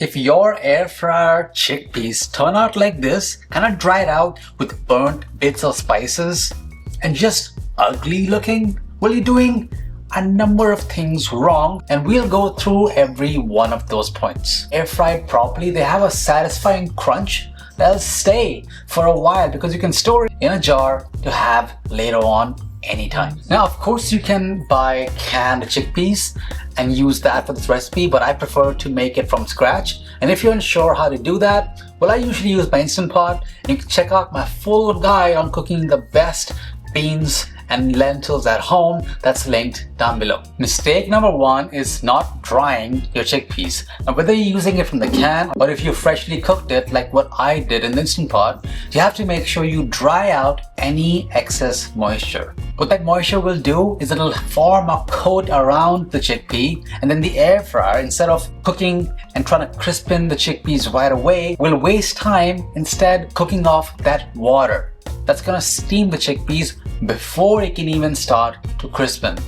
If your air fryer chickpeas turn out like this, kind of dried out with burnt bits of spices and just ugly looking, well, you're doing a number of things wrong, and we'll go through every one of those points. Air fried properly, they have a satisfying crunch that'll stay for a while because you can store it in a jar to have later on anytime. Now, of course, you can buy canned chickpeas and use that for this recipe, but I prefer to make it from scratch. And if you're unsure how to do that, well, I usually use my Instant Pot. You can check out my full guide on cooking the best beans and lentils at home. That's linked down below. Mistake number one is not drying your chickpeas. Now, whether you're using it from the can or if you freshly cooked it like what I did in the Instant Pot, you have to make sure you dry out any excess moisture. What that moisture will do is it'll form a coat around the chickpea, and then the air fryer, instead of cooking and trying to crispen the chickpeas right away, will waste time instead cooking off that water. That's gonna steam the chickpeas before it can even start to crispen.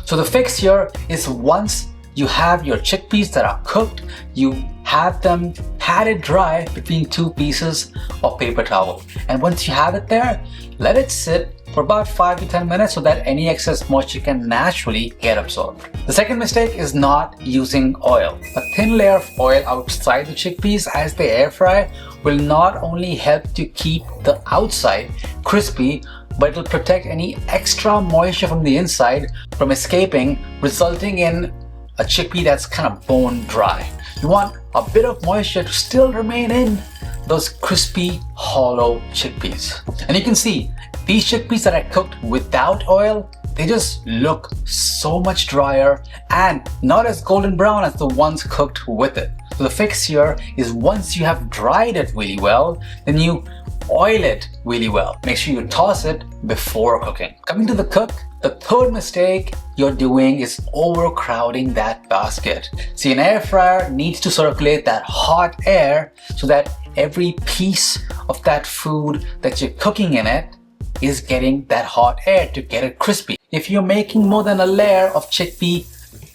So the fix here is once you have your chickpeas that are cooked, you have them patted dry between two pieces of paper towel. And once you have it there, let it sit for about 5 to 10 minutes so that any excess moisture can naturally get absorbed. The second mistake is not using oil. A thin layer of oil outside the chickpeas as they air fry will not only help to keep the outside crispy, but it'll protect any extra moisture from the inside from escaping, resulting in a chickpea that's kind of bone dry. You want a bit of moisture to still remain in those crispy, hollow chickpeas. And you can see these chickpeas that I cooked without oil, they just look so much drier and not as golden brown as the ones cooked with it. So the fix here is once you have dried it really well, then you oil it really well. Make sure you toss it before cooking. Coming to the cook, the third mistake you're doing is overcrowding that basket. See, an air fryer needs to circulate that hot air so that every piece of that food that you're cooking in it is getting that hot air to get it crispy. If you're making more than a layer of chickpea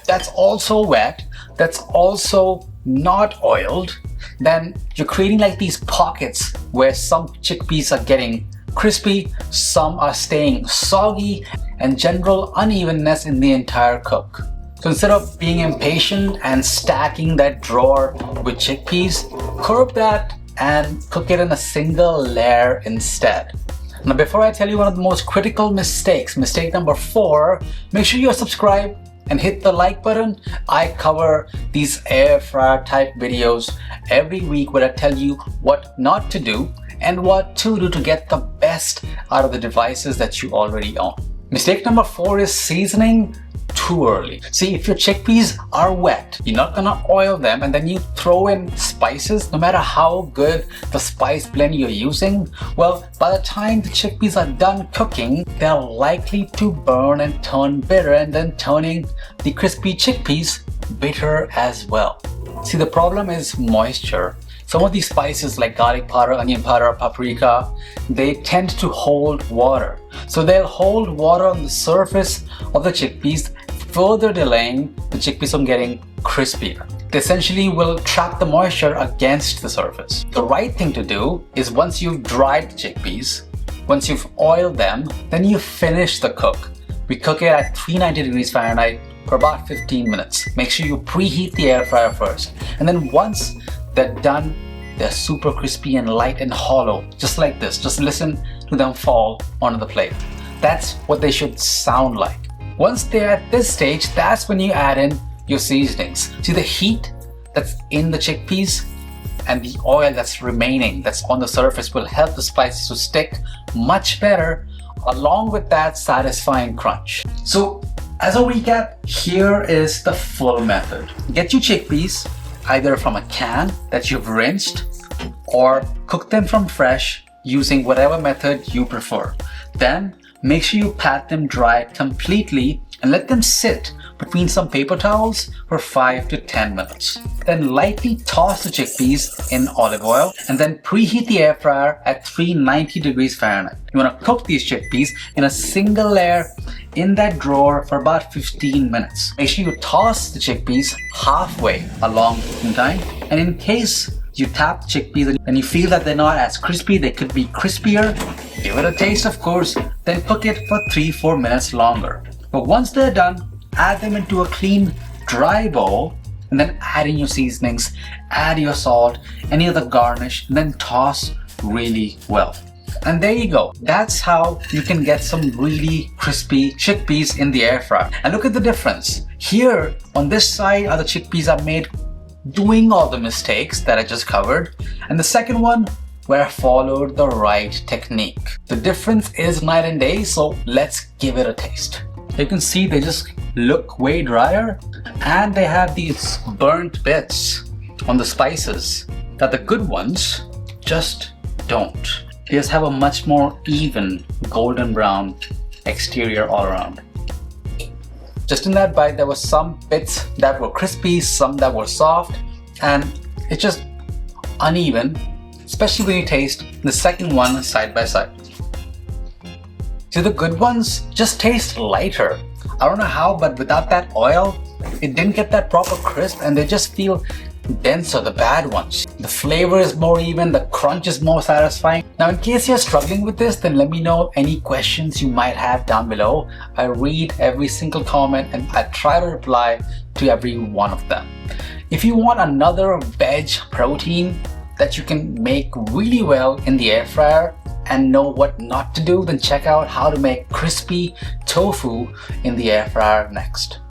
that's also wet, that's also not oiled, then you're creating like these pockets where some chickpeas are getting crispy, some are staying soggy, and general unevenness in the entire cook. So instead of being impatient and stacking that drawer with chickpeas, curb that and cook it in a single layer instead. Now, before I tell you one of the most critical mistakes, mistake number 4, make sure you're subscribed and hit the like button. I cover these air fryer type videos every week where I tell you what not to do and what to do to get the best out of the devices that you already own. Mistake number 4 is seasoning too early. See, if your chickpeas are wet, you're not gonna oil them and then you throw in spices, no matter how good the spice blend you're using, well, by the time the chickpeas are done cooking, they're likely to burn and turn bitter, and then turning the crispy chickpeas bitter as well. See, the problem is moisture. Some of these spices like garlic powder, onion powder, paprika, they tend to hold water. So they'll hold water on the surface of the chickpeas, further delaying the chickpeas from getting crispier. They essentially will trap the moisture against the surface. The right thing to do is once you've dried the chickpeas, once you've oiled them, then you finish the cook. We cook it at 390 degrees Fahrenheit for about 15 minutes. Make sure you preheat the air fryer first. And then once they're done, they're super crispy and light and hollow, just like this. Just listen to them fall onto the plate. That's what they should sound like. Once they're at this stage, that's when you add in your seasonings. See, the heat that's in the chickpeas and the oil that's remaining, that's on the surface, will help the spices to stick much better, along with that satisfying crunch. So as a recap, here is the full method. Get your chickpeas either from a can that you've rinsed or cook them from fresh using whatever method you prefer. Then make sure you pat them dry completely and let them sit between some paper towels for 5 to 10 minutes. Then lightly toss the chickpeas in olive oil and then preheat the air fryer at 390 degrees Fahrenheit. You want to cook these chickpeas in a single layer in that drawer for about 15 minutes. Make sure you toss the chickpeas halfway along in time, and in case you tap the chickpeas and you feel that they're not as crispy, they could be crispier, give it a taste of course, then cook it for 3-4 minutes longer. But once they're done, add them into a clean dry bowl and then add in your seasonings, add your salt, any other garnish, and then toss really well. And there you go. That's how you can get some really crispy chickpeas in the air fryer. And look at the difference. Here on this side are the chickpeas I made doing all the mistakes that I just covered, and the second one where I followed the right technique. The difference is night and day, so let's give it a taste. You can see they just look way drier, and they have these burnt bits on the spices that the good ones just don't. They just have a much more even golden brown exterior all around. Just in that bite, there were some bits that were crispy, some that were soft, and it's just uneven, especially when you taste the second one side by side. See, the good ones just taste lighter. I don't know how, but without that oil, it didn't get that proper crisp, and they just feel denser, the bad ones. The flavor is more even, the crunch is more satisfying. Now, in case you're struggling with this, then let me know any questions you might have down below. I read every single comment and I try to reply to every one of them. If you want another veg protein that you can make really well in the air fryer and know what not to do, then check out how to make crispy tofu in the air fryer next.